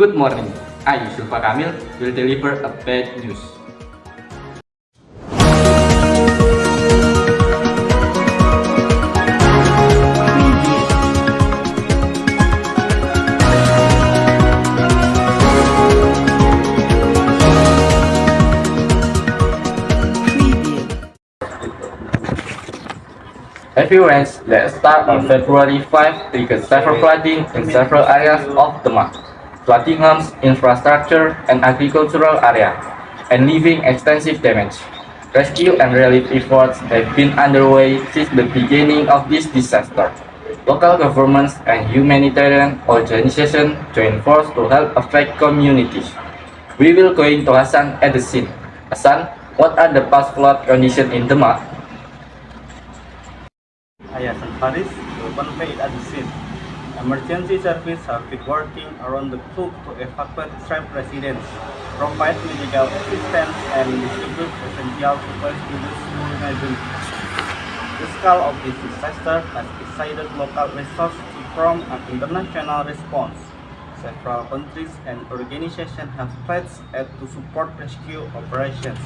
Good morning. I, Yusuf Kamil, will deliver a bad news. Heavy rains that start on February 5 triggered severe flooding in several areas of DEMAK. Flooding harms infrastructure and agricultural area, and leaving extensive damage. Rescue and relief efforts have been underway since the beginning of this disaster. Local governments and humanitarian organizations join forces to help affected communities. We will going to Hassan at the scene. Hassan, what are the past flood conditions in DEMAK? Hassan Faris, will convey at the scene. Emergency services have been working around the clock to evacuate trapped residents, provide medical assistance, and distribute essential supplies to those who remain. The scale of this disaster has excited local resources from an international response. Several countries and organizations have pledged aid to support rescue operations.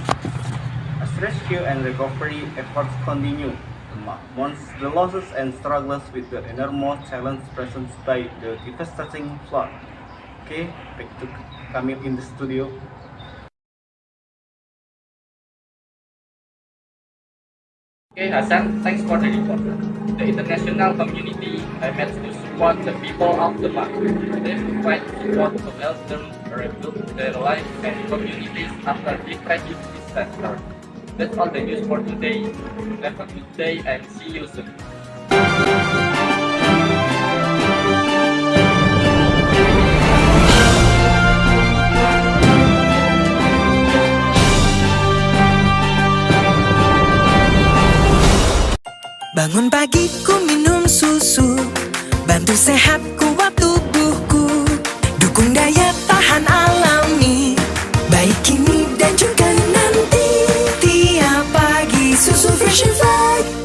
As rescue and recovery efforts continue, amongst the losses and struggles with the enormous challenge presented by the devastating flood. Okay, back to Kamil in the studio. Okay, Hassan, thanks for the report. The international community met to support the people of DEMAK. They provide support to help them rebuild their lives and communities after the tragic disaster. That's all the news for today. Have a good day and see you soon. Bangun pagi ku minum susu, bantu sehat kuat tubuhku, dukung daya tahan alami, baik kini dan juga nanti. Tiap pagi susu fresh and fat.